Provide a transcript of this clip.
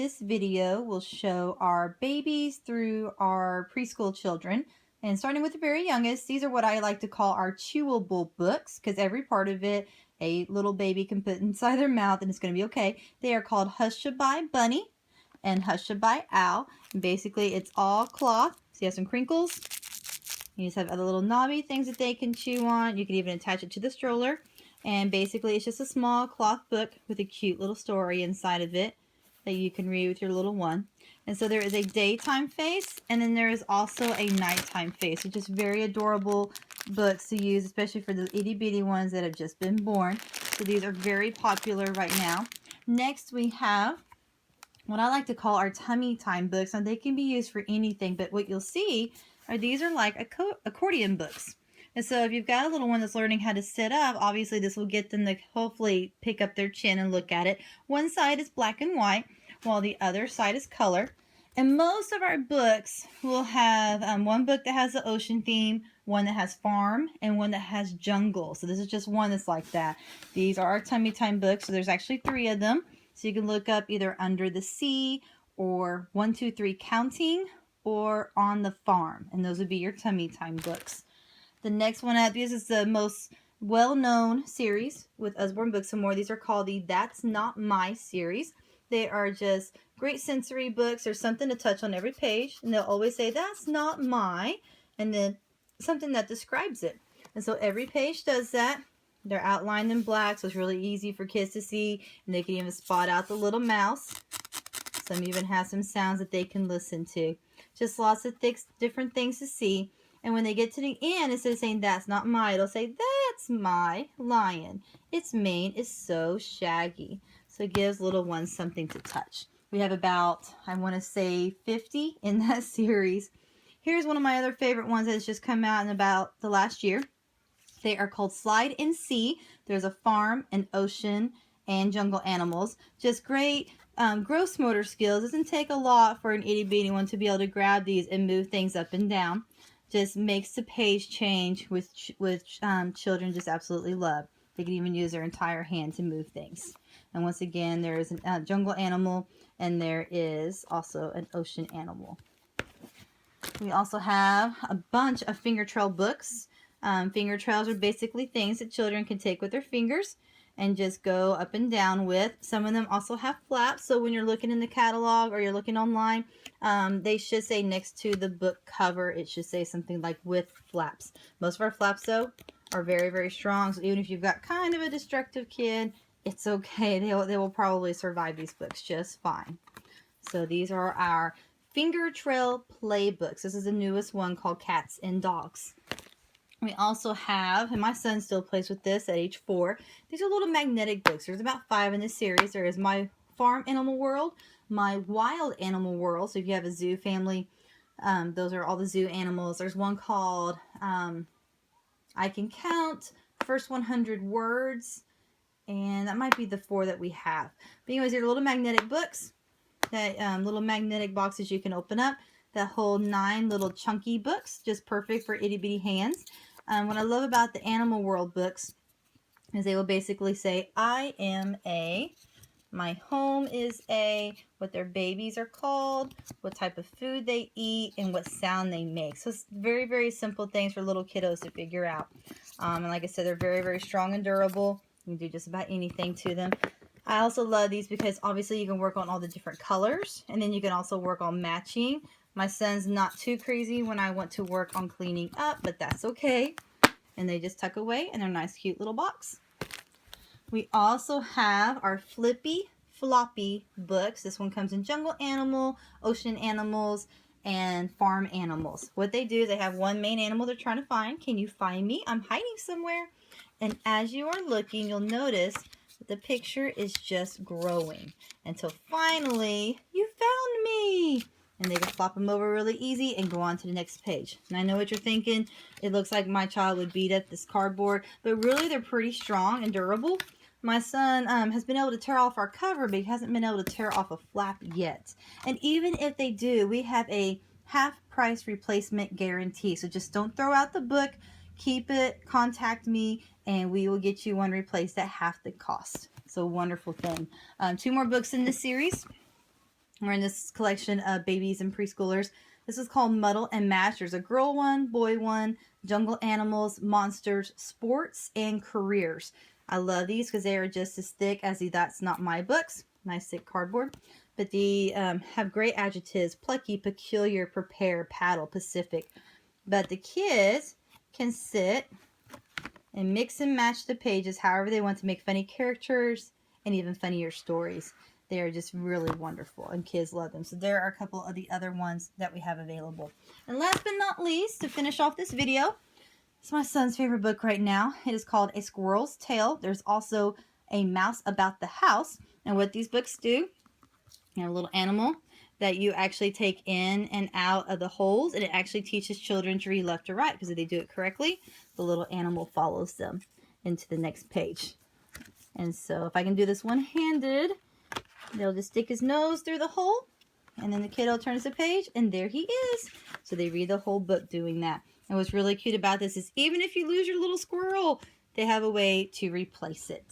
This video will show our babies through our preschool children. And starting with the very youngest, these are what I like to call our chewable books, because every part of it a little baby can put inside their mouth and it's going to be okay. They are called Hushabye Bunny and Hushabye Owl. And basically, it's all cloth. So you have some crinkles. You just have other little knobby things that they can chew on. You can even attach it to the stroller. And basically, it's just a small cloth book with a cute little story inside of it that you can read with your little one. And so there is a daytime face, and then there is also a nighttime face, which is very adorable books to use, especially for the itty bitty ones that have just been born. So these are very popular right now. Next, we have what I like to call our tummy time books, and they can be used for anything, but what you'll see are these are like accordion books. And so if you've got a little one that's learning how to sit up, obviously this will get them to hopefully pick up their chin and look at it. One side is black and white, while the other side is color. And most of our books will have one book that has the ocean theme, one that has farm, and one that has jungle. So this is just one that's like that. These are our tummy time books, so there's actually 3 of them. So you can look up either Under the Sea or 1, 2, 3 Counting or On the Farm. And those would be your tummy time books. The next one up, this is the most well-known series with Usborne Books and More. These are called the That's Not My series. They are just great sensory books. There's something to touch on every page. And they'll always say, that's not my, and then something that describes it. And so every page does that. They're outlined in black, so it's really easy for kids to see. And they can even spot out the little mouse. Some even have some sounds that they can listen to. Just lots of different things to see. And when they get to the end, instead of saying, that's not my, it'll say, that's my lion. Its mane is so shaggy. So it gives little ones something to touch. We have about, I want to say, 50 in that series. Here's one of my other favorite ones that has just come out in about the last year. They are called Slide and See. There's a farm, an ocean, and jungle animals. Just great gross motor skills. Doesn't take a lot for an itty bitty one to be able to grab these and move things up and down. Just makes the page change, which children just absolutely love. They can even use their entire hand to move things. And once again, there is a jungle animal, and there is also an ocean animal. We also have a bunch of finger trail books. Finger trails are basically things that children can take with their fingers and just go up and down with. Some of them also have flaps, so when you're looking in the catalog or you're looking online, they should say next to the book cover, it should say something like with flaps. Most of our flaps, though, are very, very strong, so even if you've got kind of a destructive kid, it's okay. They will probably survive these books just fine. So these are our finger trail play books. This is the newest one called Cats and Dogs. We also have, and my son still plays with this at age 4, these are little magnetic books. There's about 5 in this series. There is My Farm Animal World, My Wild Animal World. So if you have a zoo family, those are all the zoo animals. There's one called I Can Count, First 100 Words, and that might be the 4 that we have. But anyways, they're little magnetic books, that little magnetic boxes you can open up that hold 9 little chunky books, just perfect for itty bitty hands. What I love about the Animal World books is they will basically say, I am a, my home is a, what their babies are called, what type of food they eat, and what sound they make. So it's very, very simple things for little kiddos to figure out. And like I said, they're very, very strong and durable. You can do just about anything to them. I also love these because obviously you can work on all the different colors, and then you can also work on matching. My son's not too crazy when I want to work on cleaning up, but that's okay. And they just tuck away in their nice, cute little box. We also have our Flippy Floppy books. This one comes in jungle animal, ocean animals, and farm animals. What they do is they have one main animal they're trying to find. Can you find me? I'm hiding somewhere. And as you are looking, you'll notice that the picture is just growing until finally you found me. And they can flop them over really easy and go on to the next page. And I know what you're thinking. It looks like my child would beat up this cardboard, but really they're pretty strong and durable. My son has been able to tear off our cover, but he hasn't been able to tear off a flap yet. And even if they do, we have a half-price replacement guarantee. So just don't throw out the book. Keep it, contact me, and we will get you one replaced at half the cost. So wonderful thing. 2 more books in this series. We're in this collection of babies and preschoolers. This is called Muddle and Match. There's a girl one, boy one, jungle animals, monsters, sports, and careers. I love these because they are just as thick as the That's Not My books. Nice thick cardboard. But they have great adjectives: plucky, peculiar, prepare, paddle, Pacific. But the kids can sit and mix and match the pages however they want to make funny characters and even funnier stories. They are just really wonderful, and kids love them. So there are a couple of the other ones that we have available. And last but not least, to finish off this video, it's my son's favorite book right now. It is called A Squirrel's Tale. There's also A Mouse About the House. And what these books do, a little animal that you actually take in and out of the holes, and it actually teaches children to read left to right, because if they do it correctly, the little animal follows them into the next page. And so if I can do this one-handed, they'll just stick his nose through the hole, and then the kiddo turns the page, and there he is. So they read the whole book doing that. And what's really cute about this is even if you lose your little squirrel, they have a way to replace it.